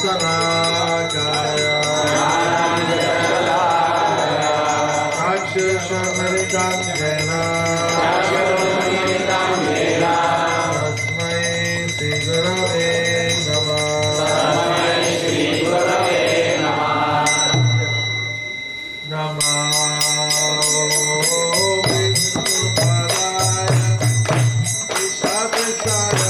शलाकाय अक्षरमृतं येन तस्मै श्रीगुरवे नमः। नमो विष्णुपदाय विशाखाय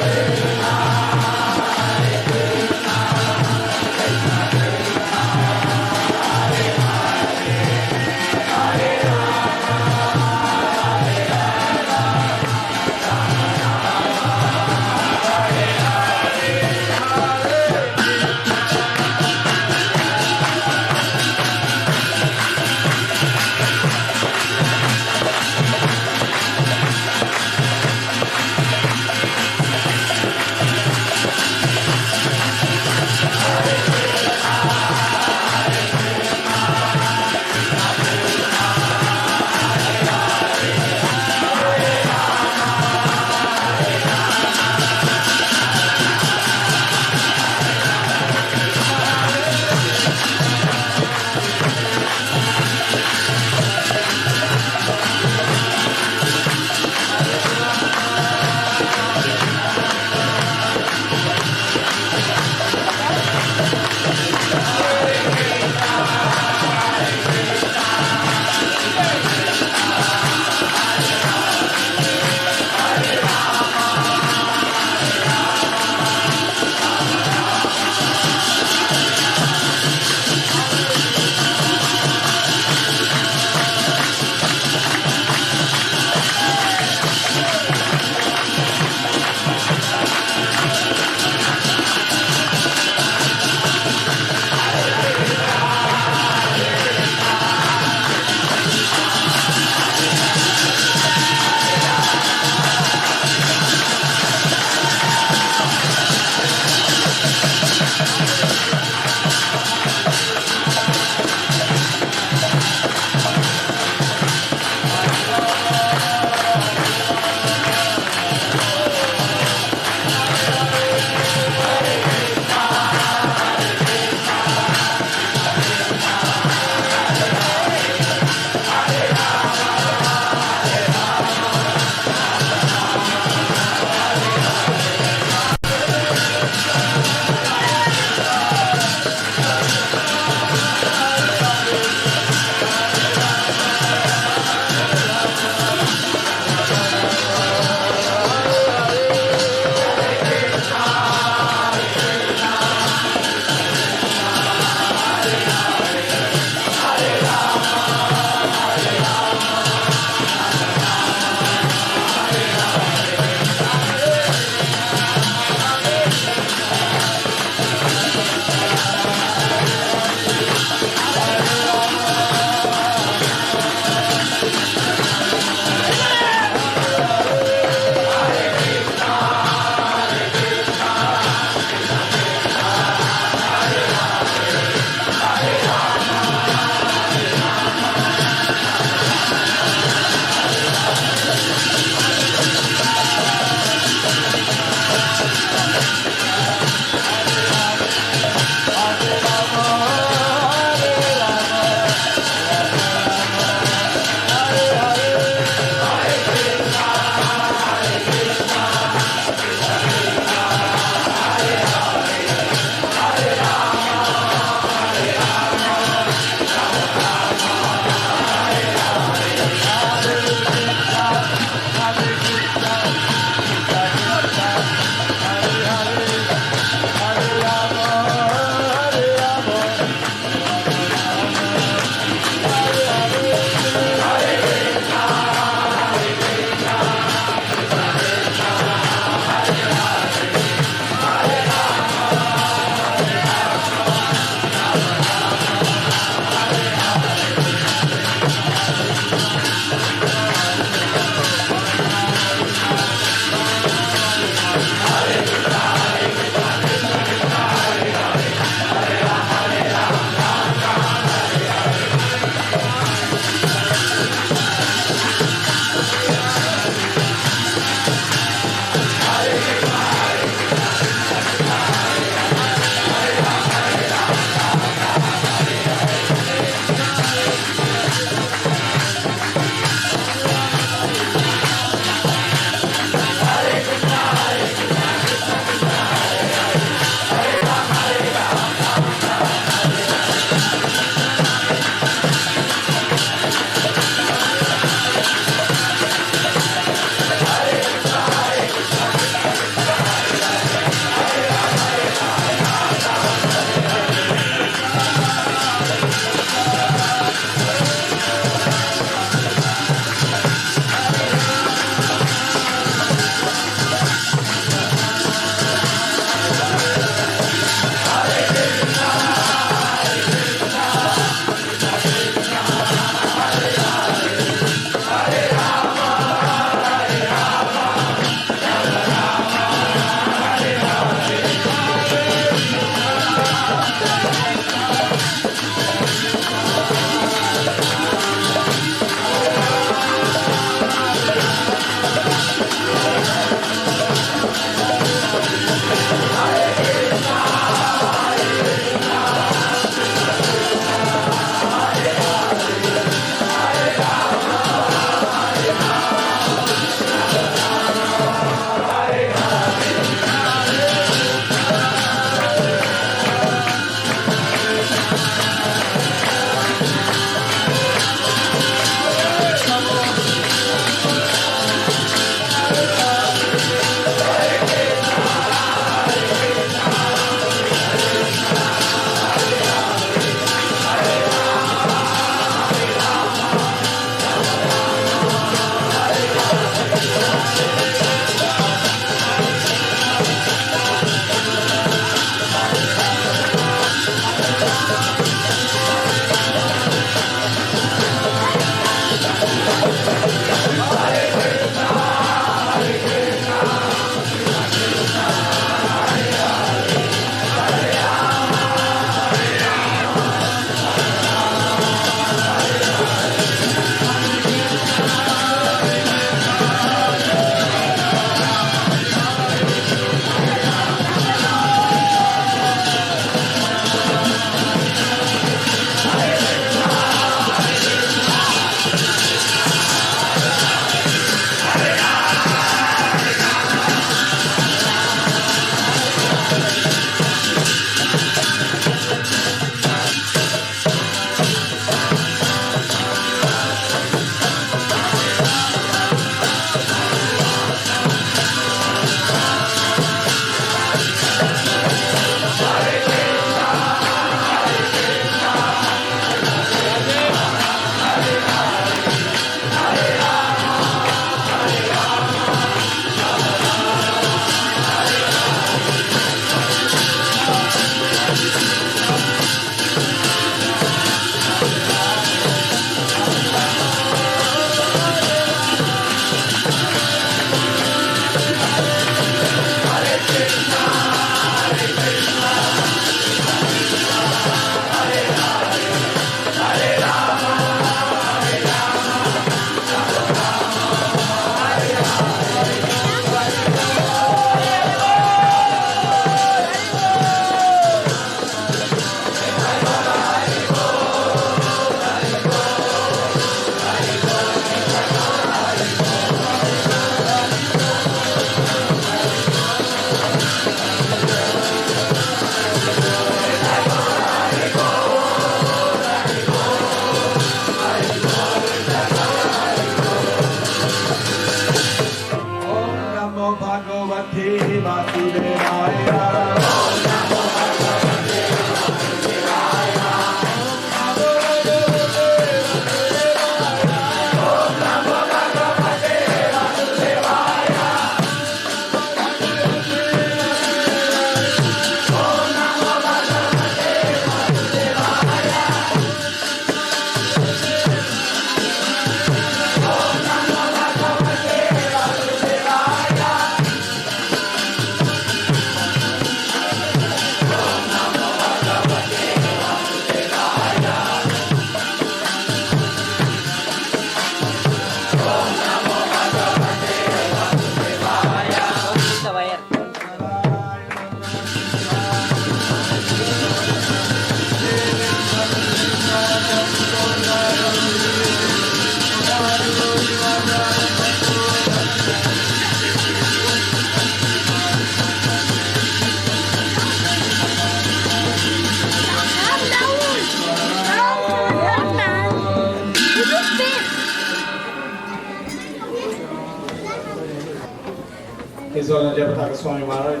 His Honor Jayapataka Swami Maharaj,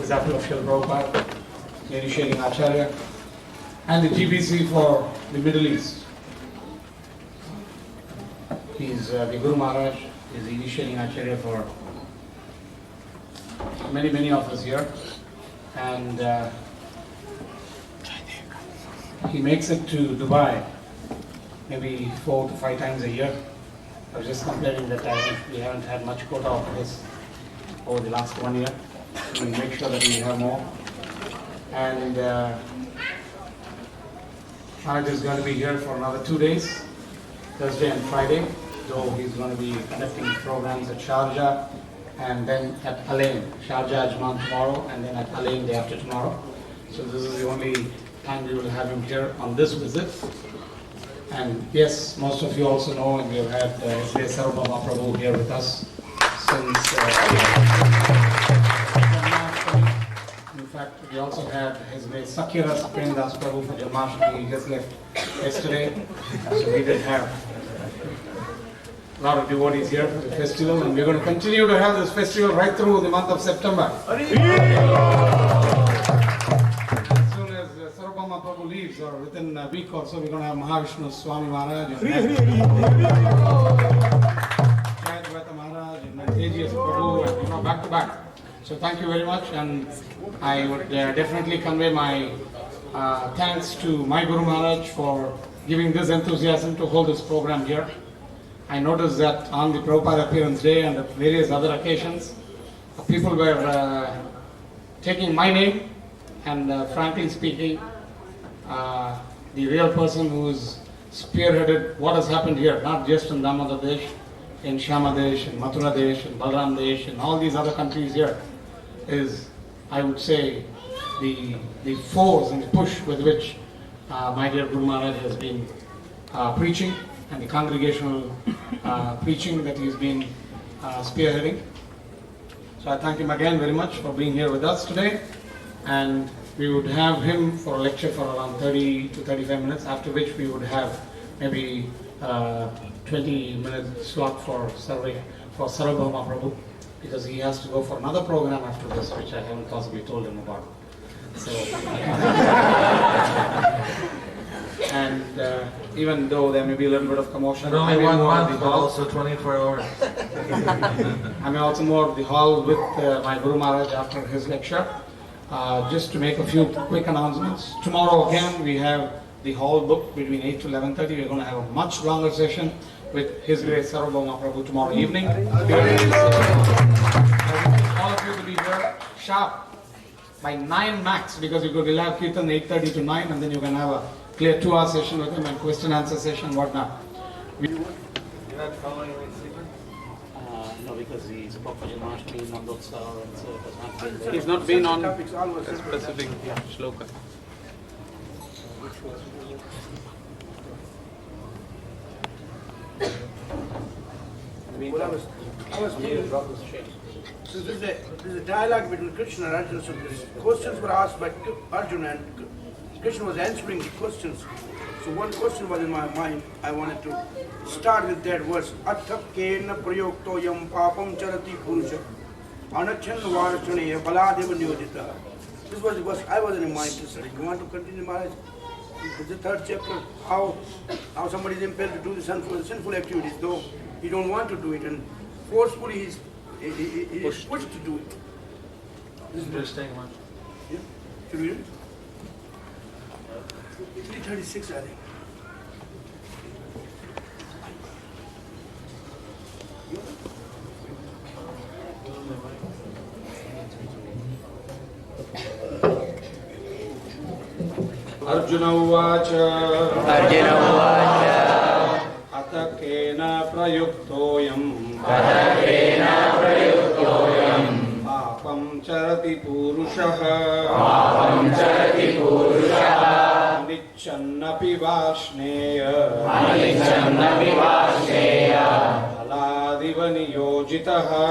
disciple of Srila Prabhupada, the initiating Acharya, and the GBC for the Middle East. He's the Guru Maharaj, is the initiating Acharya for many of us here, and he makes it to Dubai maybe 4 to 5 times a year. I was just complaining that we haven't had much quota of this over the last 1 year. We'll make sure that we have more. And Maharaj is going to be here for another 2 days, Thursday and Friday, though he's going to be conducting programs at Sharjah and then at Al-Ain. Sharjah Ajman tomorrow and then at Al-Ain day after tomorrow. So this is the only time we will have him here on this visit. And yes, most of you also know, and we have had S.B.S. Sarvabhauma Prabhu here with us since in fact, we also had His Grace Sakyara Saprendas Prabhu for Janmashtami. He just left yesterday, so we did have a lot of devotees here for the festival, and we're going to continue to have this festival right through the month of September. Sarvabhauma Prabhu leaves, or within a week or so, we're going to have Mahavishnu Swami Maharaj and Jayadvaita Maharaj and Tejas Prabhu, and back to back. So thank you very much, and I would definitely convey my thanks to my Guru Maharaj for giving this enthusiasm to hold this program here. I noticed that on the Prabhupada Appearance Day and at various other occasions, people were taking my name, and frankly speaking, the real person who's spearheaded what has happened here, not just in Damodar Desh, in Shyama Desh, in Mathura Desh, in Balram Desh, and all these other countries here, is, I would say, the force and the push with which my dear Guru Maharaj has been preaching, and the congregational preaching that he's been spearheading. So I thank him again very much for being here with us today, and we would have him for a lecture for around 30 to 35 minutes, after which we would have maybe 20-minute slot for Sarvabhauma Prabhu, because he has to go for another program after this, which I haven't possibly told him about. So, and even though there may be a little bit of commotion, Not only 1 month, but also 24 hours. I may also move the hall with my Guru Maharaj after his lecture. Just to make a few quick announcements. Tomorrow again we have the hall booked between 8 to 11:30. We're going to have a much longer session with His Grace Sarvabhauma Prabhu tomorrow evening. All of you to be here sharp by 9 max, because you will have Kirtan 8:30 to 9, and then you can have a clear 2-hour session with him and question answer session, whatnot. You're not following me, Stephen? No, because he spoke for Janmashtami, Nandotsava, and so it has not been. He's not been on topics, always specific shloka. I was thinking, so there's a dialogue between Krishna and Arjuna. So questions were asked by Arjuna, and Krishna was answering the questions. So one question was in my mind. I wanted to start with that verse. Atthakena prayokto yam papam charati purusha anachan varchaneya baladeva niyojita. This was the verse I was in mind to study. You want to continue, Maharaj? It's the 3rd chapter. How somebody is impelled to do the sinful activities, though he don't want to do it, and forcefully he is pushed to do it. This is Interesting one. Yeah. Should we read it? 336, I think. Arjuna Uvacha Atakena Prayuktoyam Papam Charati Purushaha Anichannapi Vashneya Aladiva Niyojitaha.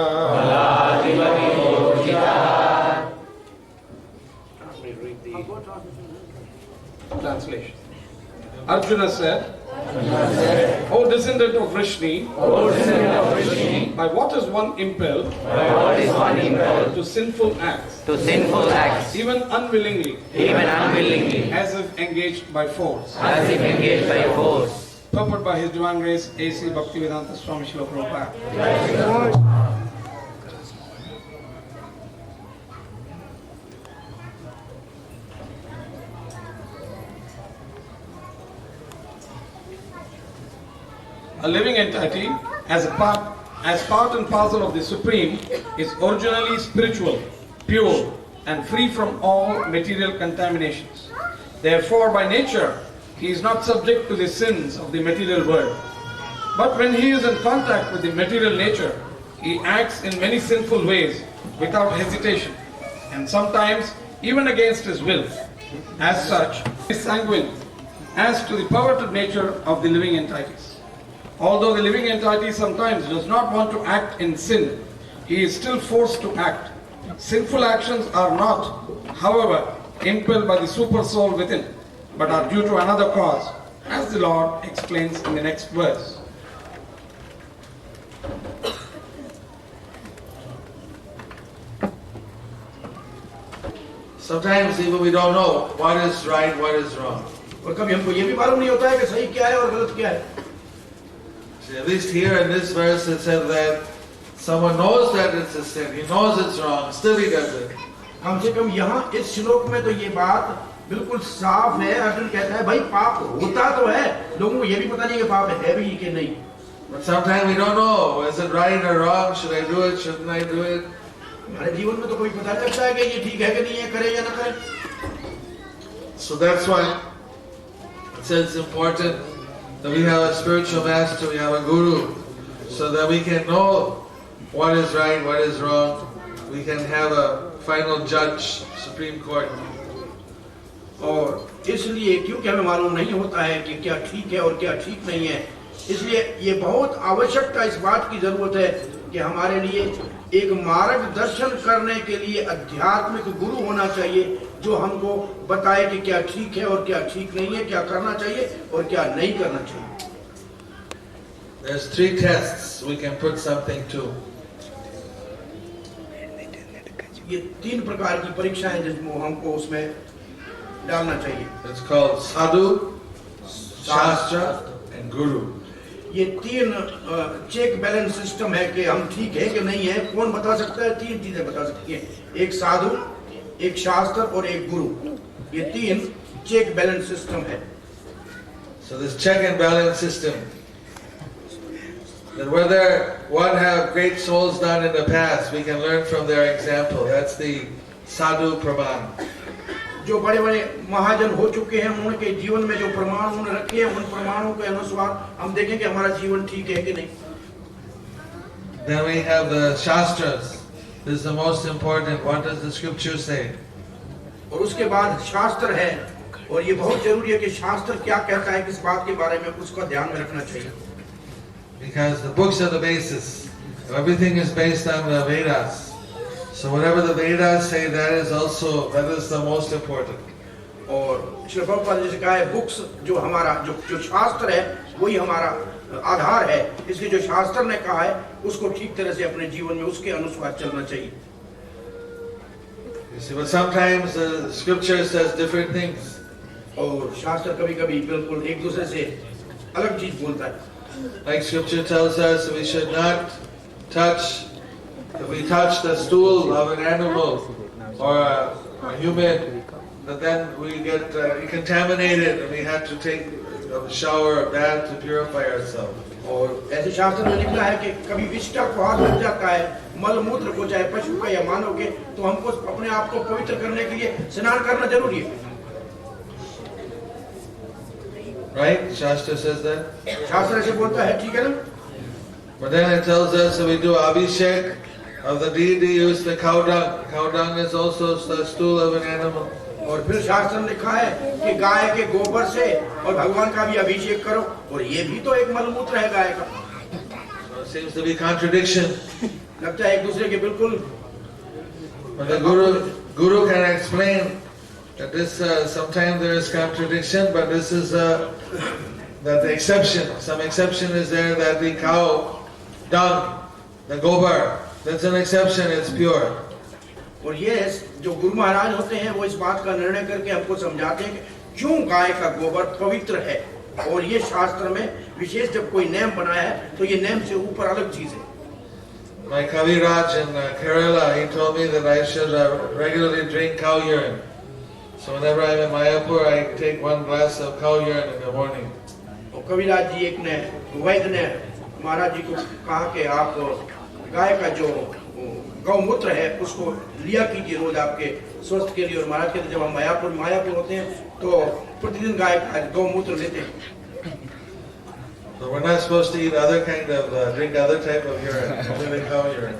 Translation. Arjuna said, O descendant of Vrishni, by what is one impelled to sinful acts, even unwillingly, as if engaged by force, purport by His Divine Grace A.C. Bhaktivedanta Swami Srila Prabhupada. A living entity, as part and parcel of the Supreme, is originally spiritual, pure, and free from all material contaminations. Therefore, by nature, he is not subject to the sins of the material world. But when he is in contact with the material nature, he acts in many sinful ways without hesitation, and sometimes even against his will. As such, he is sanguine as to the perverted nature of the living entities. Although the living entity sometimes does not want to act in sin, he is still forced to act. Sinful actions are not, however, impelled by the super soul within, but are due to another cause, as the Lord explains in the next verse. Sometimes even we don't know what is right, what is wrong. और कभी हमको ये भी मालूम नहीं होता है कि सही क्या है और गलत क्या है. See, at least here in this verse it said that someone knows that it's a sin, he knows it's wrong, still he does it. कम से कम यहाँ इस श्लोक में तो ये बात बिल्कुल साफ है। अर्जुन कहता है भाई पाप होता तो है, लोगों को ये भी पता नहीं कि पाप है भी कि नहीं। But sometimes we don't know, is it right or wrong? Should I do it? Shouldn't I do it? हमारे जीवन में तो कभी पता नहीं लगता है कि ये ठीक है कि नहीं है, करे या ना करे। So that's why it says it's important that we have a spiritual master, we have a guru, so that we can know what is right, what is wrong. We can have a final judge, Supreme Court. और इसलिए क्योंकि हमें मालूम नहीं होता है कि क्या ठीक है और क्या ठीक नहीं है, इसलिए ये बहुत आवश्यकता इस बात की जरूरत है कि हमारे लिए एक मार्गदर्शन करने के लिए आध्यात्मिक गुरु होना चाहिए, जो हमको बताए कि क्या ठीक है और क्या ठीक नहीं है, क्या करना चाहिए और क्या नहीं करना चाहिए। There's 3 tests we can put something to. ये 3 प्रकार की परीक्षाएं जिसमें हमको उसमें डालना चाहिए। It's called sadhu, shastra, and guru. ये 3 चेक बैलेंस सिस्टम है कि हम ठीक है कि नहीं है। कौन बता सकता है? 3 चीजें बता सकती हैं, एक साधु, एक शास्त्र और एक गुरु। ये 3 चेक बैलेंस सिस्टम है। So this check and balance system, that whether one have great souls done in the past, we can learn from their example. That's the sadhu praman. जो बड़े बड़े महाजन हो चुके हैं, उनके जीवन में जो प्रमाण उन्होंने रखे हैं, उन प्रमाणों के अनुसार हम देखें कि हमारा जीवन ठीक है कि नहीं। Then we have the shastras. This is the most important. What does the scripture say? और उसके बाद शास्त्र है, और ये बहुत जरूरी है कि शास्त्र क्या कहता है किस बात के बारे में, उसका ध्यान में रखना चाहिए। Because the books are the basis. Everything is based on the Vedas. So whatever the Vedas say, that is the most important. और श्री प्रभुपाद जी ने कहा है, बुक्स जो हमारा जो शास्त्र है वही हमारा आधार है, इसलिए जो शास्त्र ने कहा है उसको ठीक तरह से अपने जीवन में उसके अनुसार चलना चाहिए। You see, but sometimes the scripture says different things. और शास्त्र कभी-कभी बिल्कुल एक दूसरे से अलग चीज बोलता है। Like scripture tells us, we should not touch. If we touch the stool of an animal or a human, then we get contaminated and we have to take a shower or bath to purify ourselves. और ऐसे शास्त्र में लिखा है कि कभी विष्ठा को हाथ लग जाता है, मल मूत्र को, चाहे पशु का या मानव के, तो हमको अपने आप को पवित्र करने के लिए स्नान करना जरूरी है। Right? Shastra says that. शास्त्र ऐसे बोलता है, ठीक है ना? But then it tells us that we do abhishek of the deity, use the cow dung. Cow dung is also the stool of an animal. और फिर शास्त्र में लिखा है कि गाय के गोबर से और भगवान का भी अभिषेक करो, और ये भी तो एक मलमूत्र है गाय का। So it seems to be contradiction. लगता है एक दूसरे के बिल्कुल। But the guru can explain that this sometimes there is contradiction, but this is that the exception. Some exception is there, that the cow dung, the gobar, that's an exception. It's pure. और ये जो गुरु महाराज होते हैं वो इस बात का निर्णय करके हमको समझाते हैं कि क्यों गाय का गोबर पवित्र है, और ये शास्त्र में विशेष जब कोई नियम बनाया है तो ये नियम से ऊपर अलग चीज है। My Kaviraj in Kerala, he told me that I should regularly drink cow urine. So whenever I'm in Mayapur, I take 1 glass of cow urine in the morning. और कविराज जी एक ने वैद्य ने महाराज जी को कहा कि आप गाय का जो गौमूत्र है उसको लिया कीजिए रोज आपके स्वस्थ के लिए। और महाराज कहते जब हम मायापुर होते हैं तो प्रतिदिन गाय का गौमूत्र लेते हैं। So we're not supposed to eat other kind of, drink other type of urine, only the cow urine.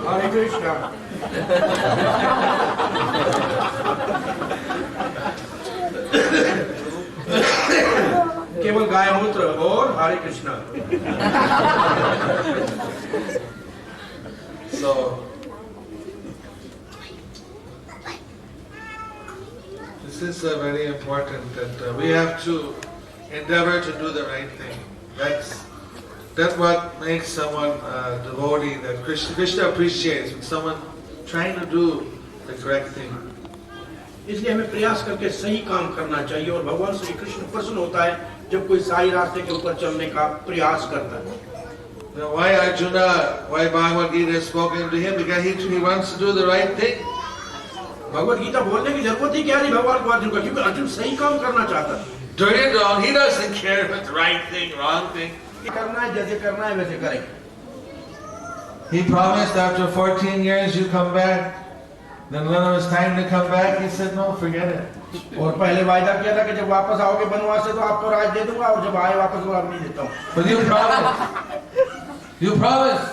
Hare Krishna. केवल गाय मूत्र और हरे Krishna. So this is very important, that we have to endeavor to do the right thing. That's what makes someone devotee. That Krishna appreciates when someone trying to do the correct thing. इसलिए हमें प्रयास करके सही काम करना चाहिए, और भगवान श्री कृष्ण प्रसन्न होता है जब कोई सही रास्ते के ऊपर चलने का प्रयास करता है। Now, why Arjuna, why Bhagavad Gita is spoken to him? Because he wants to do the right thing. Bhagavad Gita बोलने की जरूरत ही क्या नहीं भगवान को अर्जुन का, क्योंकि अर्जुन सही काम करना चाहता है। Duryodhana, he doesn't care if it's right thing, wrong thing. करना है जैसे करना है वैसे करें। He promised after 14 years you come back. Then when it was time to come back, he said, no, forget it. और पहले वायदा किया था कि जब वापस आओगे बनवास से तो आपको राज दे दूंगा, और जब आए वापस तो आप नहीं देता हूँ। But you promised. You promised.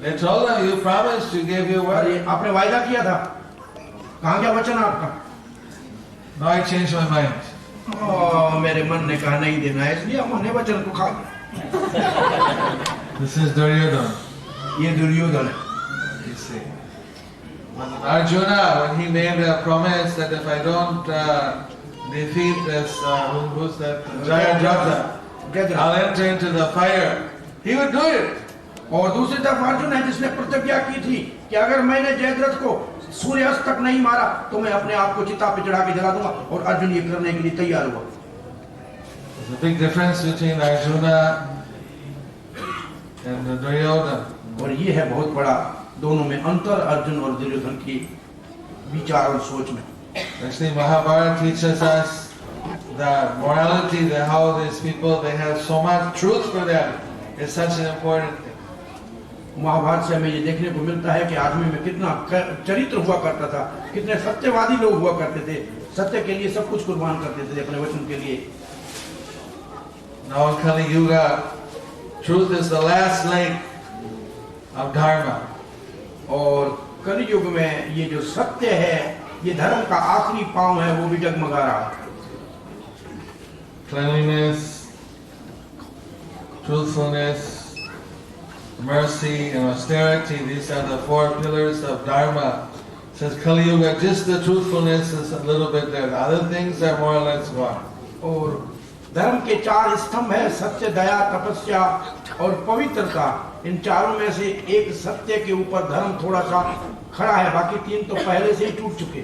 They told him, you promised, you gave your word. अरे आपने वायदा किया था, कहाँ गया वचन आपका? No, I changed my mind. मेरे मन ने कहा नहीं देना है, इसलिए हमने वचन को खा लिया। This is Duryodhana. ये दुर्योधन है। You see. When Arjuna, when he made a promise that if I don't defeat this, who's that? Jayadratha, I'll enter into the fire. He would do it. और दूसरी तरफ अर्जुन है जिसने प्रतिज्ञा की थी कि अगर मैंने जयद्रथ को सूर्यास्त तक नहीं मारा तो मैं अपने आप को चिता पे चढ़ा के जला दूंगा, और अर्जुन ये करने के लिए तैयार हुआ। There's a big difference between Arjuna and Duryodhana. और ये है बहुत बड़ा दोनों में अंतर, अर्जुन और दुर्योधन की विचार और सोच में। Actually, Mahabharata teaches us the morality, the how these people, they have so much truth for them. It's such an important thing. Mahabharat से हमें ये देखने को मिलता है कि आदमी में कितना चरित्र हुआ करता था, कितने सत्यवादी लोग हुआ करते थे, सत्य के लिए सब कुछ कुर्बान करते थे अपने वचन के लिए। Now in Kali Yuga, truth is the last link of dharma. और कलियुग में ये जो सत्य है, ये धर्म का आखिरी पांव है, वो भी डगमगा रहा है। Cleanliness, truthfulness, mercy and austerity, these are the four pillars of dharma. Says Kali Yuga, just the truthfulness is a little bit there. The other things are more or less gone. और धर्म के चार स्तंभ है, सत्य, दया, तपस्या और पवित्रता। इन चारों में से एक सत्य के ऊपर धर्म थोड़ा सा खड़ा है, बाकी तीन तो पहले से ही टूट चुके।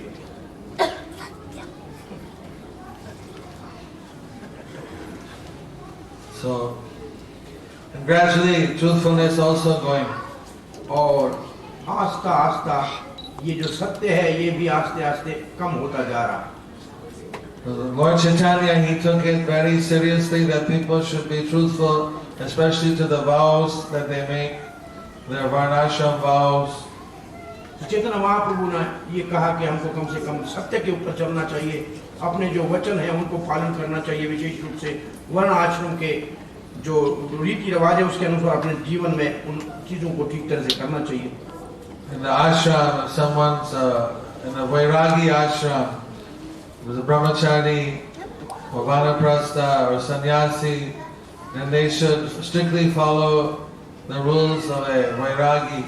So, and gradually truthfulness also going. और आस्ता आस्ता ये जो सत्य है ये भी आस्ते आस्ते कम होता जा रहा है। Lord Chaitanya, he took it very seriously that people should be truthful, especially to the vows that they make, their varnashram vows. Chaitanya Mahaprabhu ने ये कहा कि हमको कम से कम सत्य के ऊपर चलना चाहिए, अपने जो वचन है उनको पालन करना चाहिए, विशेष रूप से वर्ण आश्रम के जो रीति रिवाज है उसके अनुसार अपने जीवन में उन चीजों को ठीक तरह से करना चाहिए। In the ashram, someone's in a Vairagi ashram, there's a brahmachari or vanaprastha or sannyasi, then they should strictly follow the rules of a Vairagi.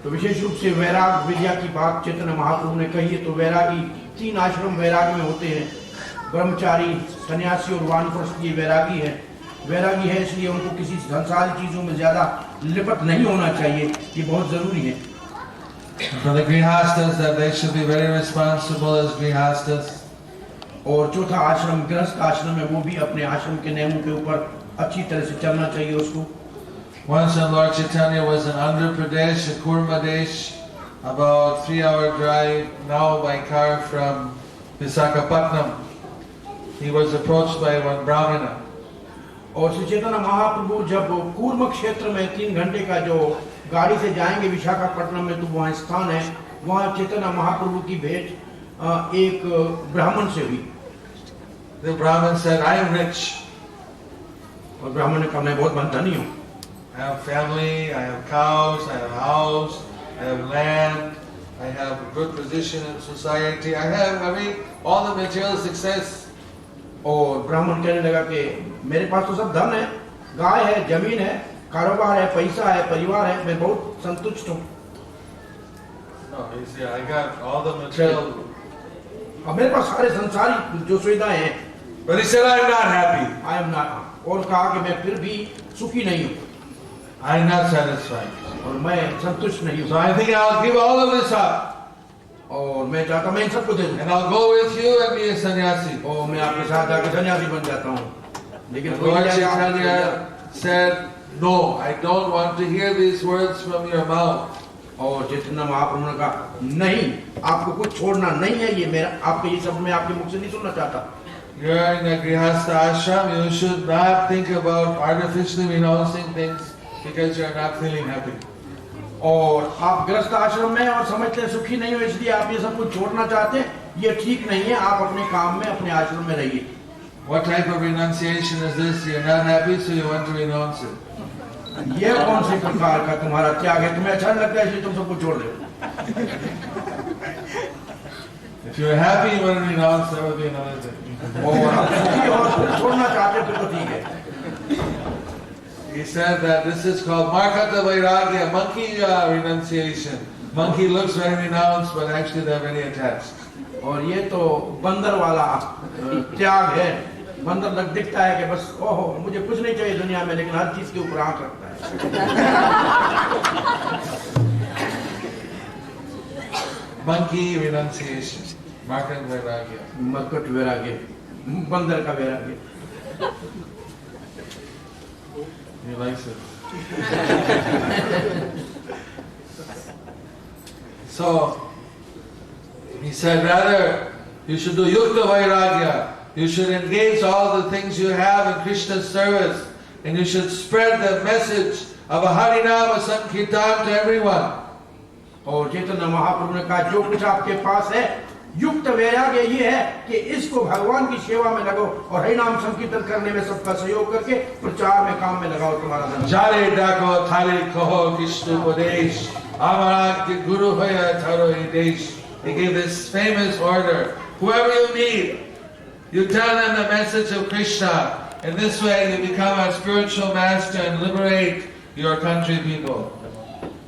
तो विशेष रूप से वैराग विद्या की बात चैतन्य महाप्रभु ने कही है। तो वैरागी तीन आश्रम वैराग में होते हैं, ब्रह्मचारी, सन्यासी और वानप्रस्थ। ये वैरागी है, वैरागी है इसलिए उनको किसी संसारी चीजों में ज्यादा लिपट नहीं होना चाहिए, ये बहुत जरूरी है। For the grihastas, that they should be very responsible as grihastas. और चौथा आश्रम गृहस्थ आश्रम है, वो भी अपने आश्रम के नियमों के ऊपर अच्छी तरह से चलना चाहिए उसको। Once when Lord Chaitanya was in Andhra Pradesh, at Kurmadesh, about 3-hour drive now by car from Visakhapatnam, he was approached by one Brahmana. और श्री चैतन्य महाप्रभु जब कूर्म क्षेत्र में 3 घंटे का जो गाड़ी से जाएंगे विशाखापट्टनम में, तो वहाँ स्थान है, वहाँ चैतन्य महाप्रभु की भेंट एक ब्राह्मण से हुई। The Brahman said, I am rich. और ब्राह्मण ने कहा मैं बहुत धनी हूँ, I have family, I have cows, I have house, I have land, I have a good position in society, I have all the material success. और ब्राह्मण कहने लगा कि मेरे पास तो सब धन है, गाय है, जमीन है, कारोबार है, पैसा है, परिवार है, मैं बहुत संतुष्ट हूँ। No, he said, I got all the material. अब मेरे पास सारे संसारी जो सुविधाएं हैं। But he said, I am not happy. I am not, और कहा कि मैं फिर भी सुखी नहीं हूँ, I am not satisfied. और मैं संतुष्ट नहीं So हूँ, I think I'll give all of this up. और मैं चाहता हूँ मैं इन सबको दे दूँ, And I'll go with you and be a sannyasi. और मैं आपके साथ जाके सन्यासी बन जाता हूँ। लेकिन Lord Chaitanya said, "No, I don't want to hear these words from your mouth." और चैतन्य महाप्रभु ने कहा नहीं, आपको कुछ छोड़ना नहीं है, ये मेरा आपके ये सब मैं आपके मुख से नहीं सुनना चाहता। You're in a grihastha ashram, you should not think about artificially renouncing things because you're not feeling happy. और आप गृहस्थ आश्रम में और समझते हैं सुखी नहीं हो इसलिए आप ये सब कुछ छोड़ना चाहते हैं, ये ठीक नहीं है। आप अपने काम में अपने आश्रम में रहिए। What type of renunciation is this? You're not happy, so you want to renounce it. ये कौन से प्रकार का तुम्हारा त्याग है? तुम्हें अच्छा नहीं लगता है इसलिए तुम सब कुछ छोड़ दो। If you're happy, you want to renounce, that would be another thing. और आप सुखी और छोड़ना चाहते हैं फिर तो ठीक है। He said that this is called Markata Vairagya, monkey renunciation. Monkey looks very renounced, but actually they're very attached. और ये तो बंदर वाला त्याग है। बंदर लग दिखता है कि बस ओहो मुझे कुछ नहीं चाहिए दुनिया में, लेकिन हर चीज के ऊपर आंख रखता है। Monkey renunciation, Markata Vairagya. मरकट वैराग्य, बंदर का वैराग्य। He likes it. So, he said rather you should do Yukta Vairagya. You should engage all the things you have in Krishna's service, and you should spread the message of a Harinama Sankirtan to everyone. और चैतन्य महाप्रभु ने कहा जो कुछ आपके पास है युक्त वैराग्य ये है कि इसको भगवान की सेवा में लगाओ और हरि नाम संकीर्तन करने में सबका सहयोग करके प्रचार में काम में लगाओ। तुम्हारा धर्म Jare dako thare koho Krishna upadesh Amarak guru hoya tharo desh. He gave this famous order. Whoever you meet, you tell them the message of Krishna. In this way you become a spiritual master and liberate your country people.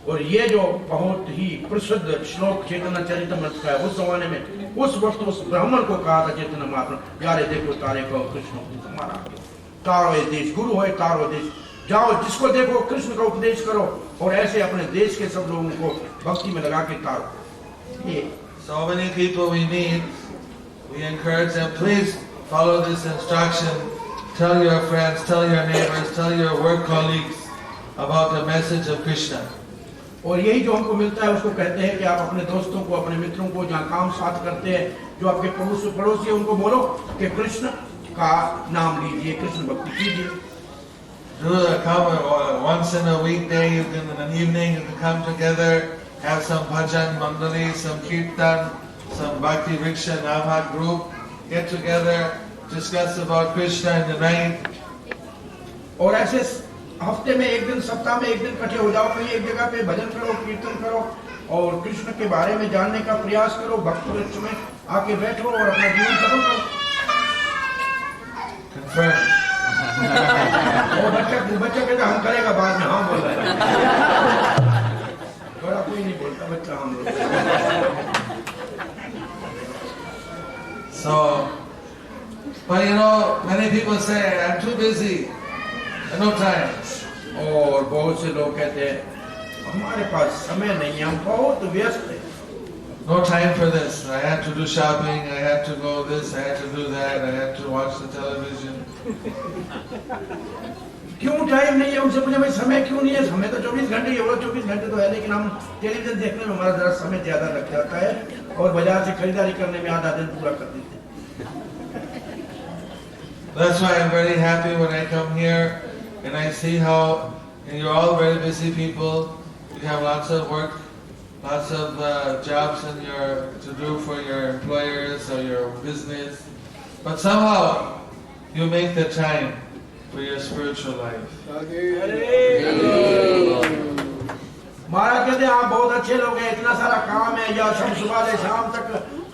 और ये जो बहुत ही प्रसिद्ध श्लोक चैतन्य चरितमृत का है, उस जमाने में उस वक्त उस ब्राह्मण को कहा था चैतन्य महाप्रभु, यारे देखो तारे को कृष्ण तुम्हारा तारो ये देश, गुरु है तारो देश, जाओ जिसको देखो कृष्ण का उपदेश करो और ऐसे अपने देश के सब लोगों को भक्ति में लगा के तारो। ये So many people we meet, we encourage them, please follow this instruction. Tell your friends, tell your neighbors, tell your work colleagues about the message of Krishna. और यही जो हमको मिलता है उसको कहते हैं कि आप अपने दोस्तों को, अपने मित्रों को, जहाँ काम साथ करते हैं, जो आपके पड़ोसी है, उनको बोलो कि कृष्ण का नाम लीजिए, कृष्ण भक्ति कीजिए। Come once in a weekday, you can, in an evening, you can come together, have some bhajan mandali, some kirtan, some bhakti vriksha nama group, get together, discuss about Krishna in the night. और ऐसे हफ्ते में एक दिन, सप्ताह में एक दिन इकट्ठे हो जाओ, कहीं एक जगह पे भजन करो, कीर्तन करो और कृष्ण के बारे में जानने का प्रयास करो, भक्त वृक्ष में आके बैठो और अपना जीवन खत्म करो। Confirm. और बच्चा कहता हम करेगा बाद में, हाँ बोल रहा है। बड़ा कोई नहीं बोलता, बच्चा हम बोलता। So, but you know, many people say, I'm too busy, no time. और बहुत से लोग कहते हैं हमारे पास समय नहीं है, हम बहुत व्यस्त हैं। No time for this. I had to do shopping, I had to go this, I had to do that, I had to watch the television. क्यों टाइम नहीं है? उनसे पूछे भाई समय क्यों नहीं है? समय तो 24 घंटे ही होगा, 24 घंटे तो है, लेकिन हम टेलीविजन देखने में हमारा जरा समय ज्यादा लग जाता है और बाजार से खरीदारी करने में आधा दिन पूरा कर देते हैं। That's why I'm very happy when I come here and I see how you're all very busy people. You have lots of work, lots of jobs to do for your employers or your business. But somehow you make the time for your spiritual life. महाराज कहते हैं आप बहुत अच्छे लोग हैं, इतना सारा काम है, या हम सुबह से शाम तक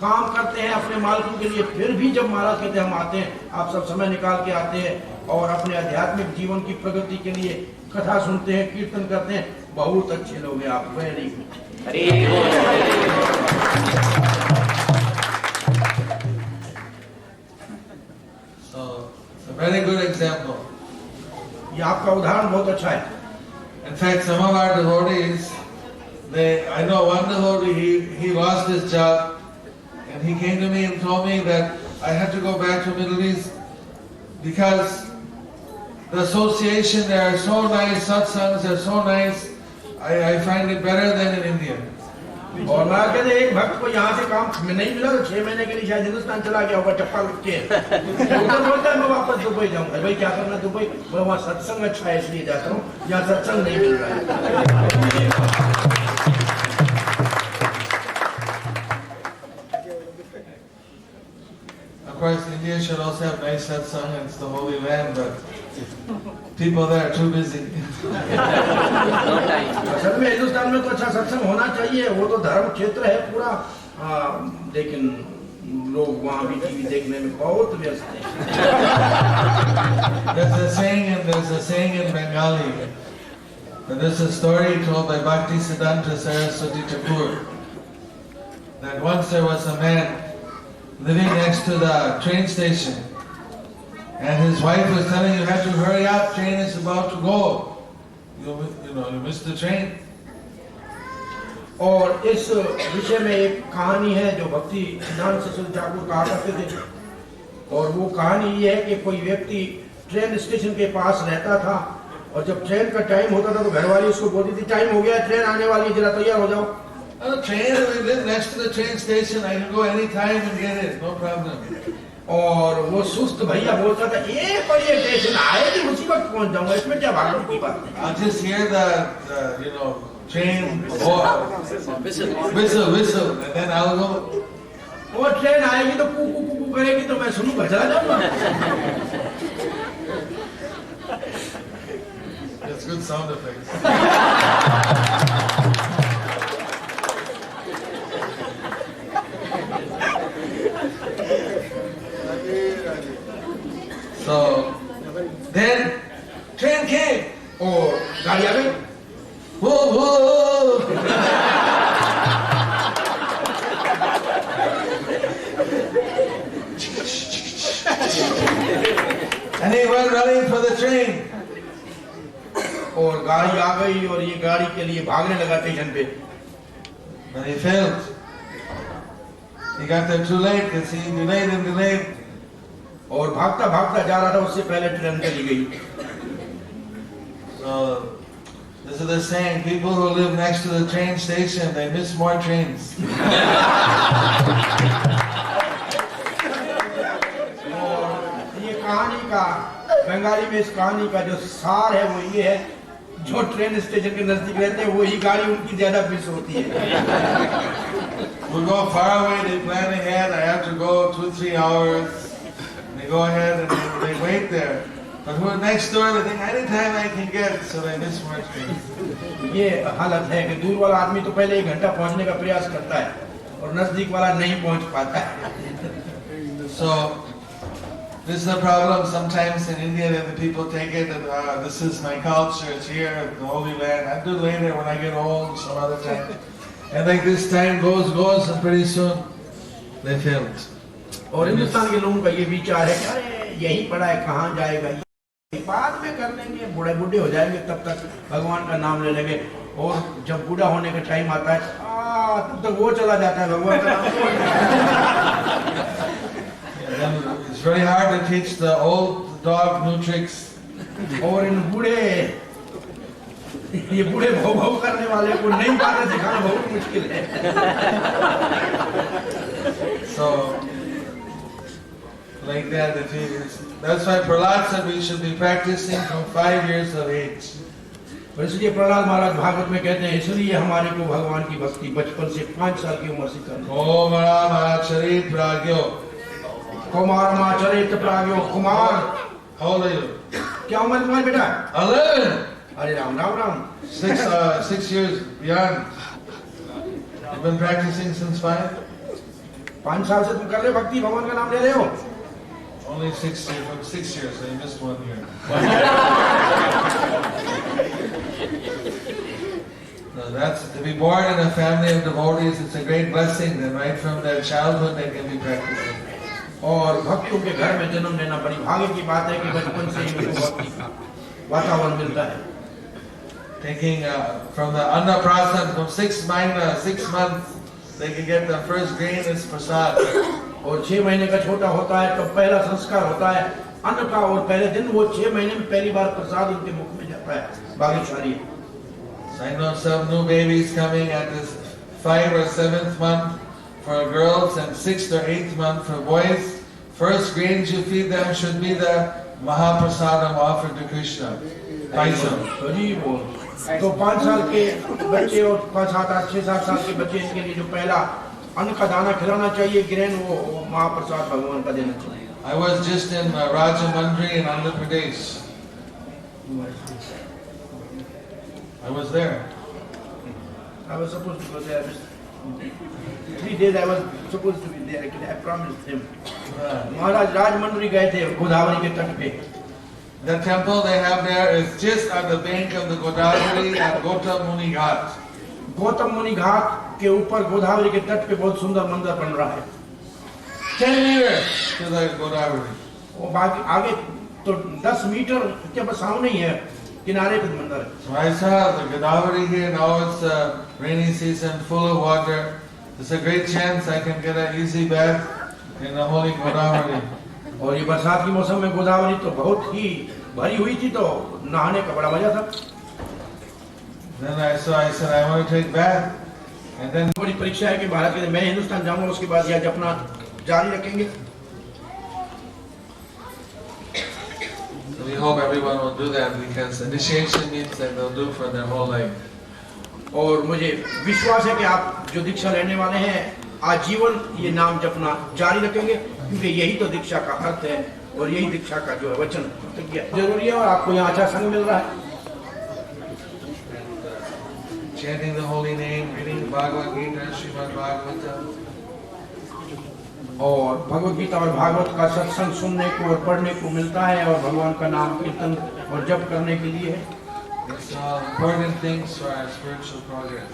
काम करते हैं अपने मालिकों के लिए, फिर भी जब महाराज कहते हैं हम आते हैं, आप सब समय निकाल के आते हैं और अपने आध्यात्मिक जीवन की प्रगति के लिए कथा सुनते हैं, कीर्तन करते हैं, बहुत अच्छे लोग हैं आप। Very good. So it's a very good example. ये आपका उदाहरण बहुत अच्छा है। In fact, some of our devotees, I know one devotee, he lost his job and he came to me and told me that I had to go back to Middle East because the association, they are so nice, satsangs are so nice. I find it better than in India. और मैं कहते एक भक्त को यहाँ से काम में नहीं मिला तो 6 महीने के लिए शायद हिंदुस्तान चला गया होगा चप्पा लग के उधर बोलता है मैं वापस दुबई जाऊंगा। भाई क्या करना दुबई? मैं वहाँ सत्संग अच्छा है इसलिए जाता हूँ, यहाँ सत्संग नहीं मिल रहा है। Of course, India should also have nice satsang, it's the Holy Land, but people there are too busy. असल में हिंदुस्तान में तो अच्छा सत्संग होना चाहिए, वो तो धर्म क्षेत्र है पूरा, लेकिन लोग वहाँ भी टीवी देखने में बहुत व्यस्त हैं। There's a saying in Bengali, and this is a story told by Bhaktisiddhanta Saraswati Thakur, that once there was a man living next to the train station, and his wife was telling him, you have to hurry up, train is about to go. You missed the train. और इस विषय में एक कहानी है जो भक्ति सिद्धांत सरस्वती ठाकुर कहा करते थे, और वो कहानी ये है कि कोई व्यक्ति ट्रेन स्टेशन के पास रहता था, और जब ट्रेन का टाइम होता था तो घरवाली उसको बोलती थी टाइम हो गया है, ट्रेन आने वाली है, जरा तैयार हो जाओ। Train, we live next to the train station, I can go anytime and get it, no problem. और वो सुस्त भैया बोलता था एक बार ये स्टेशन आएगी उसी वक्त पहुंच जाऊंगा, इसमें क्या भागने की बात है। I'll just hear the train whistle, and then I'll go. वो ट्रेन आएगी तो कू कू कू करेगी तो मैं सुनूंगा, चला जाऊंगा। That's good sound effects. So then train came. और गाड़ी आ गई। Whoa, whoa. And he went running for the train. और गाड़ी आ गई और ये गाड़ी के लिए भागने लगा स्टेशन पे। But he failed. He got there too late because he delayed. और भागता भागता जा रहा था, उससे पहले ट्रेन चली गई। So this is the saying: people who live next to the train station, they miss more trains. ये कहानी का बंगाली में इस कहानी का जो सार है वो ये है, जो ट्रेन स्टेशन के नजदीक रहते हैं वही गाड़ी उनकी ज्यादा मिस होती है। We go far away, they plan ahead, I have to go 2-3 hours. They go ahead and they wait there. But who are next door, they think anytime I can get, so they miss more trains. ये हालत है कि दूर वाला आदमी तो पहले 1 घंटा पहुंचने का प्रयास करता है और नजदीक वाला नहीं पहुंच पाता है। So this is the problem sometimes in India that the people take it that this is my culture, it's here, the Holy Land. I'll do later when I get old, some other time. And like this time goes and pretty soon they failed. और हिंदुस्तान के लोगों का ये विचार है कि अरे यही पड़ा है कहाँ जाएगा, बाद में कर लेंगे, बूढ़े हो जाएंगे तब तक भगवान का नाम ले लेंगे, और जब बूढ़ा होने का टाइम आता है तब तक वो चला जाता है भगवान का नाम। It's very hard to teach the old dog new tricks. और इन ये बूढ़े भाव करने वाले को नई बातें सिखाना बहुत मुश्किल है। So like that, that's why Prahlad said we should be practicing from 5 years of age. और इसलिए प्रहलाद महाराज भागवत में कहते हैं इसलिए हमारे को भगवान की भक्ति बचपन से 5 साल की उम्र से करनी। Om Ramacharit Pragyo. Kumar माचरित प्राग्यो Kumar. How old are you? क्या उम्र तुम्हारी बेटा? 11. अरे Ram Ram Ram. 6 years beyond. You've been practicing since 5? 5 साल से तुम कर रहे हो भक्ति, भगवान का नाम ले रहे हो? Only 6 years, from 6 years, so you missed 1 year. No, that's to be born in a family of devotees. It's a great blessing. Then right from their childhood, they can be practicing. और भक्तों के घर में जन्म लेना बड़ी भाग्य की बात है कि बचपन से ही उनको भक्ति का वातावरण मिलता है। Taking from the Annaprasad from 6 months, they can get the first grain as prasad. और 6 महीने का छोटा होता है तब पहला संस्कार होता है, अन्न का, और पहले दिन वो 6 महीने में पहली बार प्रसाद उनके मुख में जाता है। भाग्यशाली है। So I know some new babies coming at this 5th or 7th month for girls and 6th or 8th month for boys. First grains you feed them should be the Mahaprasadam offered to Krishna. Paisam. तो जी वो तो 5 साल के बच्चे और 5, 7, 8, 6, 7 साल के बच्चे, इनके लिए जो पहला अन्न का दाना खिलाना चाहिए, ग्रेन, वो महाप्रसाद भगवान का देना चाहिए। I was just in Rajamundry in Andhra Pradesh. I was there. I was supposed to go there. 3 days I was supposed to be there. Actually, I promised him. महाराज राजमंड्री गए थे गोदावरी के तट पे। The temple they have there is just on the bank of the Godavari at Gautam Muni Ghat. Gautam मुनि घाट के ऊपर गोदावरी के तट पे बहुत सुंदर मंदिर बन रहा है। 10 meters to the Godavari. वो बाकी आगे तो 10 मीटर के बस सामने ही है, किनारे पे मंदिर है। So I saw the Godavari here, now it's rainy season, full of water. There's a great chance I can get an easy bath in the holy Godavari. और ये बरसात के मौसम में गोदावरी तो बहुत ही भरी हुई थी, तो नहाने का बड़ा मजा था। Then I said I want to take bath. And then बड़ी परीक्षा है कि भारत के, मैं हिंदुस्तान जाऊंगा, उसके बाद यह अपना जारी रखेंगे। so we hope everyone will do that because initiation means that they'll do for their whole life. और मुझे विश्वास है कि आप जो दीक्षा लेने वाले हैं आजीवन ये नाम जपना जारी रखेंगे, क्योंकि यही तो दीक्षा का अर्थ है और यही दीक्षा का जो है वचन जरूरी है। और आपको यहाँ अच्छा संग मिल रहा है। Chanting the holy name, reading Bhagavad Gita, Srimad Bhagavatam. और भगवत गीता और भागवत का सत्संग सुनने को और पढ़ने को मिलता है, और भगवान का नाम कीर्तन और जप करने के लिए है। It's all important things for our spiritual progress.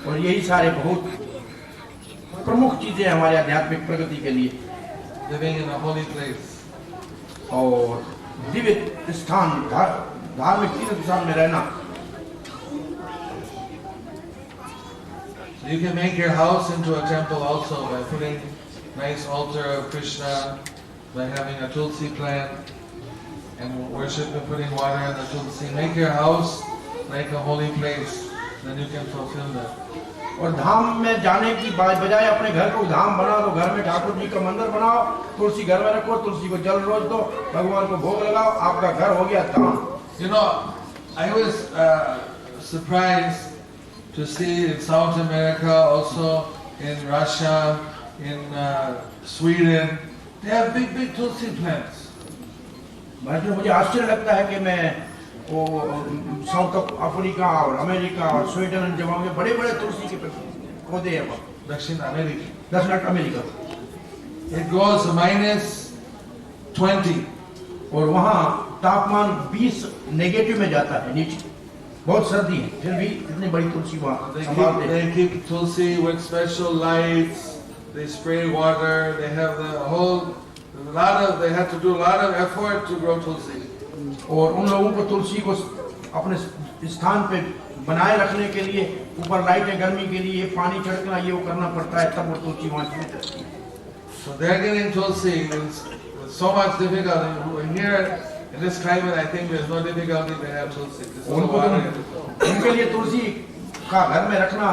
और यही सारे बहुत प्रमुख चीजें हमारे आध्यात्मिक प्रगति के लिए। Living in a holy place. और दिव्य स्थान, धार्मिक तीर्थ स्थान में रहना। You can make your house into a temple also by putting nice altar of Krishna, by having a tulsi plant and worship and putting water in the tulsi. Make your house like a holy place, then you can fulfill that. और धाम में जाने की बजाय अपने घर को धाम बना दो, घर में ठाकुर जी का मंदिर बनाओ, तुलसी घर में रखो, तुलसी को जल रोज दो, भगवान को भोग लगाओ, आपका घर हो गया धाम। You know, I was surprised to see in South America, also in Russia, in Sweden, they have big tulsi plants. मुझे आश्चर्य लगता है कि मैं वो साउथ अफ्रीका और अमेरिका और स्वीडन जगहों में बड़े बड़े तुलसी के पौधे हैं वहाँ। दक्षिण अमेरिका। दक्षिण अमेरिका। It goes -20 और वहाँ तापमान 20 नेगेटिव में जाता है, नीचे बहुत सर्दी है, फिर भी इतनी बड़ी तुलसी वहाँ संभालते हैं। They keep tulsi with special lights. They spray water. They have they have to do a lot of effort to grow tulsi. और उन लोगों को तुलसी को अपने स्थान पे बनाए रखने के लिए ऊपर लाइटें, गर्मी के लिए पानी छिड़कना, ये वो करना पड़ता है, तब वो तुलसी वहाँ चलती है। So they're getting tulsi with so much difficulty. Here in this climate, I think there's no difficulty to have tulsi. उनके लिए तुलसी का घर में रखना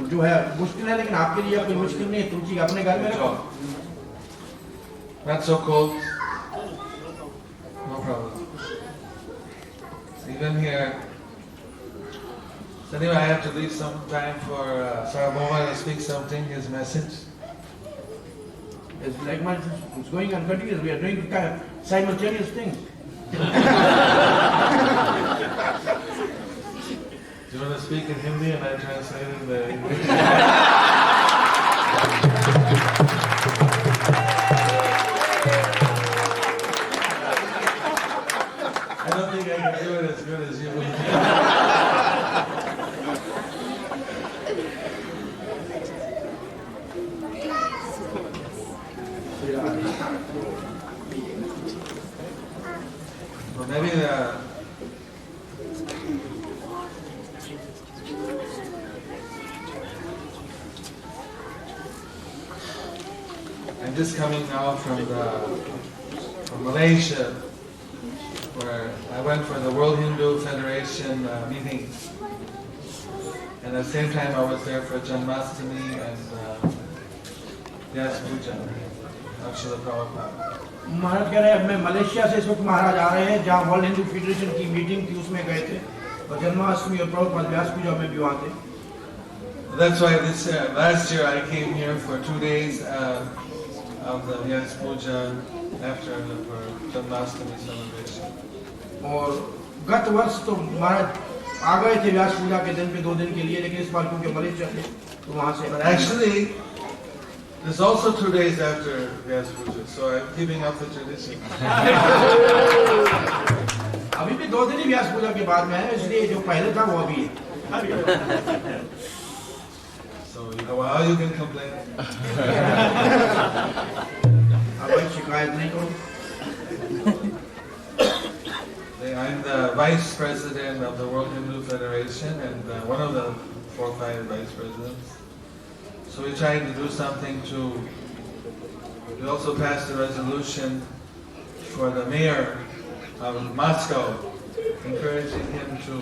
जो है मुश्किल है, लेकिन आपके लिए कोई मुश्किल नहीं है, तुलसी अपने घर में रखो। Not so cold. No problem. Even here. So anyway, I have to leave some time for Sarabhoma to speak something, his message. It's like it's going on continuous. We are doing kind of simultaneous things. Do you want to speak in Hindi and I translate in the English? I don't think I can do it as good as you. Well, maybe I'm just coming now from Malaysia, where I went for the World Hindu Federation meeting. And at the same time I was there for Janmashtami and Vyas Puja, Srila Prabhupada. महाराज कह रहे हैं अब मैं Malaysia से इस वक्त महाराज आ रहे हैं जहाँ वर्ल्ड हिंदू फेडरेशन की मीटिंग थी उसमें गए थे और जन्माष्टमी और प्रभुपाद व्यास पूजा में भी वहाँ थे. That's why this last year I came here for 2 days of the Vyas Puja after the Janmashtami celebration. और गत वर्ष तो महाराज आ गए थे व्यास पूजा के दिन पे 2 दिन के लिए, लेकिन इस बार क्योंकि मलेशिया थे तो वहाँ से. But actually, this is also 2 days after Vyas Puja, so I'm keeping up the tradition. अभी भी 2 दिन ही व्यास पूजा के बाद में है, इसलिए जो पहले था वो अभी है. So how you can complain? अब कोई शिकायत नहीं करो. I'm the vice president of the World Hindu Federation and one of the 4 or 5 vice presidents. So we're trying to do something to. We also passed a resolution for the mayor of Moscow, encouraging him to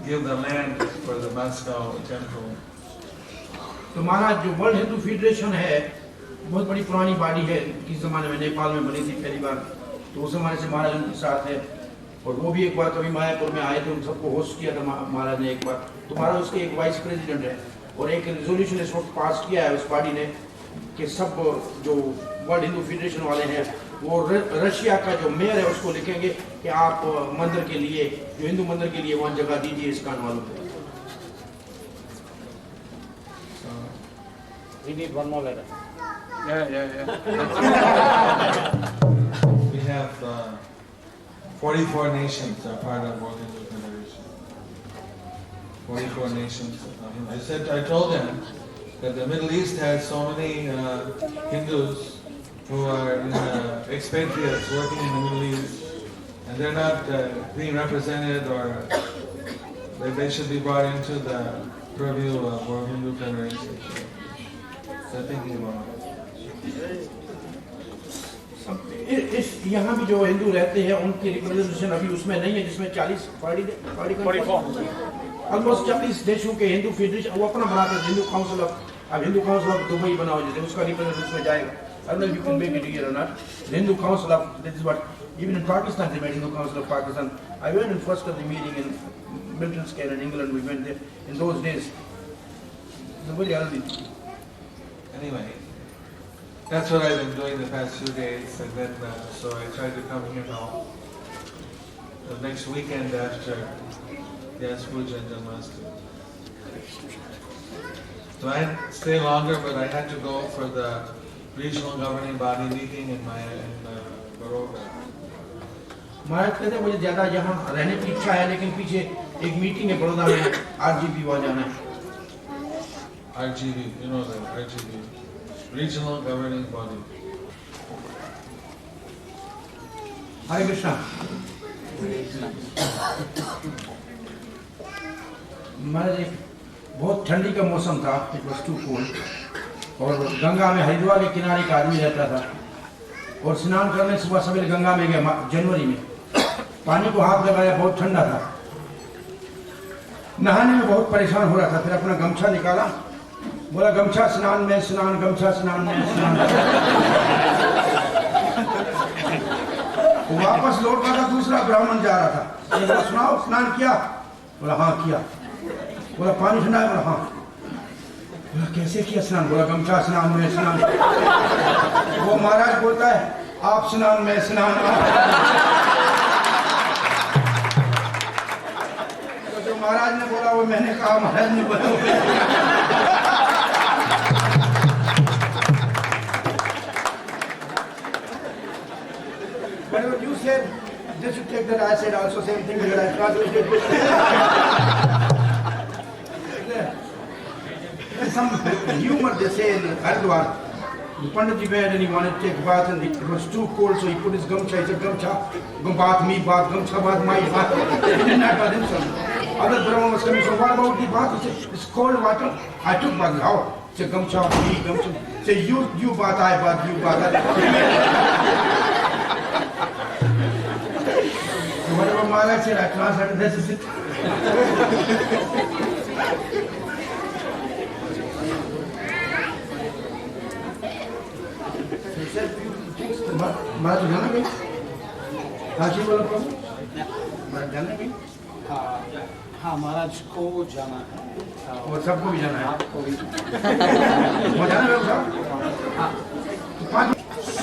give the land for the Moscow temple. तो महाराज जो world Hindu federation है बहुत बड़ी पुरानी body है, किस जमाने में नेपाल में बनी थी पहली बार, तो उस जमाने से महाराज उनके साथ है. और वो भी एक बार कभी मायापुर में आए थे, उन सबको होस्ट किया था महाराज ने एक बार. तो महाराज उसके एक वाइस प्रेसिडेंट है और एक रेजोल्यूशन इस वक्त पास किया है उस बॉडी ने कि सब जो वर्ल्ड हिंदू फेडरेशन वाले हैं वो रशिया का जो मेयर है उसको लिखेंगे कि आप मंदिर के लिए, जो हिंदू मंदिर के लिए वहाँ जगह दीजिए इस्कान वालों को. We need one more letter. Yeah. We have 44 nations are part of World Hindu Federation. 44 nations. I told them that the Middle East has so many Hindus who are expatriates working in the Middle East, and they're not being represented, or they should be brought into the purview of World Hindu Federation. So thinking about it. यहाँ भी जो हिंदू रहते हैं उनकी representation अभी उसमें नहीं है, जिसमें 44 ऑलमोस्ट 40 देशों के हिंदू फेडरेशन वो अपना बनाते हैं. हिंदू काउंसिल ऑफ दुबई बनाओ जैसे उसका रिप्रेजेंटेशन उसमें जाएगा. I don't know if you can make it here or not. The Hindu Council of, this is what, even in Pakistan they made Hindu Council of Pakistan. I went in first of the meeting in Milton Square in England, we went there in those days. It's a very early. Anyway, that's what I've been doing the past few days, and then so I tried to come here now. The next weekend after Vyas Puja and Janmashtami. So I stay longer, but I had to go for the regional governing body meeting in Baroda. महाराज कहते हैं मुझे ज्यादा यहाँ रहने की इच्छा है, लेकिन पीछे एक मीटिंग है बड़ौदा में, RGB वहाँ जाना है. RGB, you know the RGB, regional governing body. Hare Krishna. महाराज बहुत ठंडी का मौसम था, it was too cold. और गंगा में हरिद्वार के किनारे एक आदमी रहता था और स्नान करने सुबह सवेरे गंगा में गया जनवरी में. पानी को हाथ लगाया, बहुत ठंडा था. नहाने में बहुत परेशान हो रहा था. फिर अपना गमछा निकाला, बोला गमछा स्नान में स्नान, गमछा स्नान में स्नान. वापस लौट रहा था, दूसरा ब्राह्मण जा रहा था. बोला सुनाओ स्नान किया? बोला हाँ किया. बोला पानी ठंडा है? बोला हाँ. बोला कैसे किया स्नान? बोला गमछा स्नान में स्नान. वो महाराज बोलता है आप स्नान में स्नान. तो जो महाराज ने बोला वो मैंने कहा, महाराज ने बोला. But when you said this should take that, I said also same thing that I translated. There's some humor they say in Haridwar. The Pandit ji went and he wanted to take a bath and it was too cold, so he put his gumcha. He said, gumcha, bath, me bath, gumcha bath, my bath. He didn't have himself. Other Brahman was coming, so what about the bath? He said, it's cold water. I took bath. How? Say gamcha, gamcha. Say you baat I baat, you baat I. Whatever Maharaj said, I translated, this is it. महाराज जाना कहीं? काशी वाला प्रभु? महाराज जाना कहीं? हाँ महाराज को जाना है और सबको भी जाना है? आपको भी वो जाना है साहब?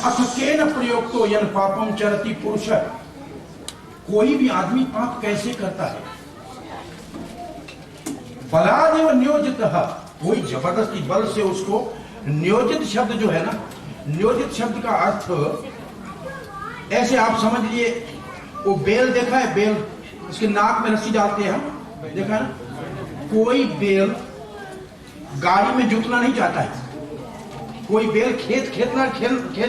अथकेन प्रयोक्तो यन पापम चरति पुरुष। कोई भी आदमी पाप कैसे करता है? बलादेव नियोजितः, कोई जबरदस्ती बल से उसको, नियोजित शब्द जो है ना, नियोजित शब्द का अर्थ ऐसे आप समझ लिए, वो बेल देखा है, बेल उसके नाक में रस्सी डालते हैं हम, देखा है ना? कोई बेल गाड़ी में जुतना नहीं चाहता है, कोई बेल खेत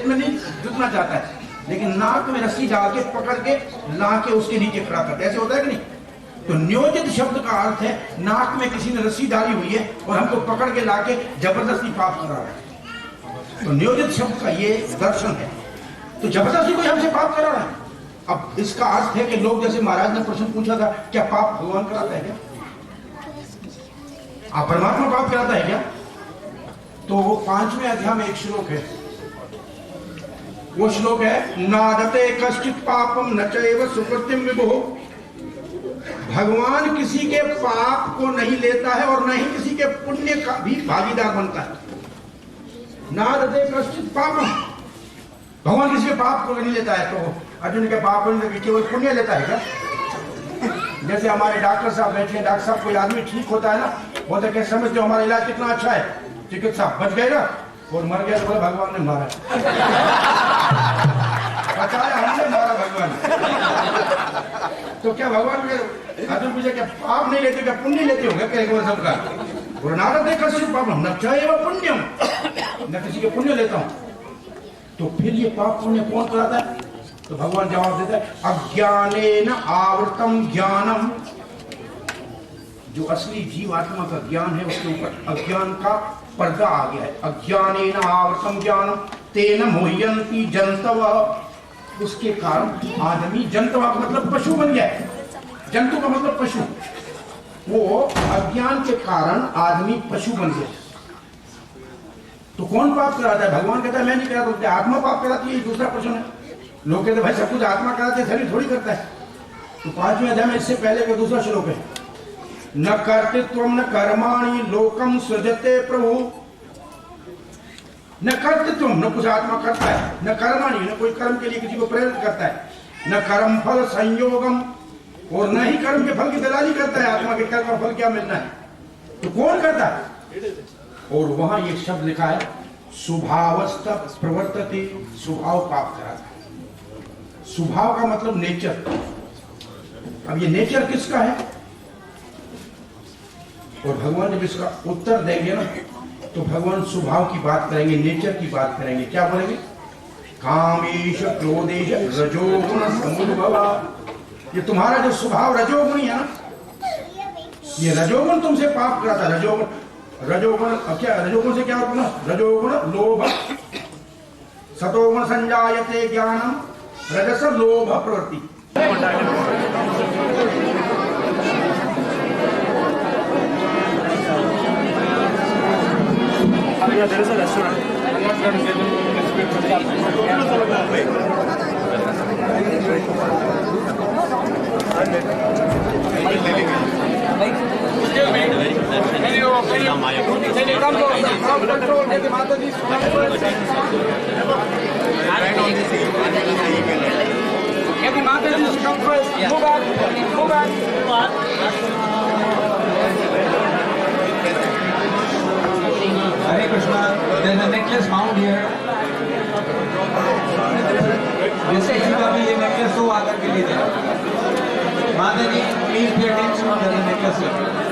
में नहीं जुतना चाहता है, लेकिन नाक में रस्सी डाल के पकड़ के ला के उसके नीचे खड़ा करते हैं। ऐसे होता है कि नहीं? तो नियोजित शब्द का अर्थ है नाक में किसी ने रस्सी डाली हुई है और हमको पकड़ के लाके जबरदस्ती पाप करा रहा है। तो नियोजित शब्द का ये दर्शन है। तो जबरदस्ती कोई हमसे पाप करा रहा है। अब इसका अर्थ है कि लोग, जैसे महाराज ने प्रश्न पूछा था, क्या पाप भगवान कराता है क्या? आप परमात्मा पाप कराता है क्या? तो 5वें अध्याय में एक श्लोक है, वो श्लोक है नादते कश्चित पापम न चैव सुकृतिम विभुः। भगवान किसी के पाप को नहीं लेता है और न ही किसी के पुण्य का भी भागीदार बनता है। नादते कश्चित पापम, भगवान किसी के पाप को नहीं लेता है। तो अर्जुन के पाप को नहीं, केवल पुण्य लेता है क्या? जैसे हमारे डॉक्टर साहब बैठे हैं, डॉक्टर साहब कोई आदमी ठीक होता है ना, वो तो क्या समझते हो हमारा इलाज कितना अच्छा है, चिकित्सा बच गए ना, और मर गया तो बोले भगवान ने मारा। बचाया हमने, मारा भगवान। तो क्या भगवान के अर्जुन पूछे क्या पाप नहीं लेते, क्या पुण्य लेते होंगे? क्या सबका गुरुनानक देखा सिर्फ पाप न चाहे वह पुण्यम, न किसी के पुण्य लेता हूं। तो फिर ये पाप पुण्य कौन कराता है? तो भगवान जवाब देता है अज्ञानेन आवृतम ज्ञानम। जो असली जीव आत्मा का ज्ञान है उसके ऊपर अज्ञान का पर्दा आ गया है। अज्ञानेन आवृतम ज्ञानम तेन मोह्यन्ति जंतवः। उसके कारण आदमी, जंतवः का मतलब पशु बन गया है, जंतु का मतलब पशु। वो अज्ञान के कारण आदमी पशु बन गया। तो कौन पाप कराता है? भगवान कहता है मैं नहीं कराता, आत्मा पाप कराती है। दूसरा प्रश्न है, लोग कहते भाई सब कुछ आत्मा कराते हैं, शरीर थोड़ी करता है। तो 5वें अध्याय में इससे पहले का दूसरा श्लोक है न कर्तृत्वम न कर्माणि लोकम सृजते प्रभु। न कर्तृत्वम, न कुछ आत्मा करता है, न कर्माणि, न कोई कर्म के लिए किसी को प्रेरित करता है, न कर्म फल संयोगम, और न ही कर्म के फल की दलाली करता है। आत्मा के कर्म का फल क्या मिलना है? तो कौन करता है? और वहां ये शब्द लिखा है स्वभावस्थ प्रवर्तते। स्वभाव पाप कराता है। स्वभाव का मतलब नेचर। अब ये नेचर किसका है? और भगवान जब इसका उत्तर देंगे ना, तो भगवान स्वभाव की बात करेंगे, नेचर की बात करेंगे। क्या बोलेंगे? कामेश क्रोधेश रजोगुण समुद्भवा। ये तुम्हारा जो स्वभाव रजोगुण है ना, ये रजोगुण तुमसे पाप कराता है। रजोगुण क्या? रजोगुण से क्या होता है? रजोगुण लोभ, सतोगुण संजायते ज्ञानम, रजस लोभ प्रवृत्ति। Yeah, there is a restaurant. I'm not going to get them Hare Krishna, there's a necklace found here. जिससे किसी का भी ये नेकलेस हो आकर के ले जाए। माता जी, please pay attention, there's a necklace here.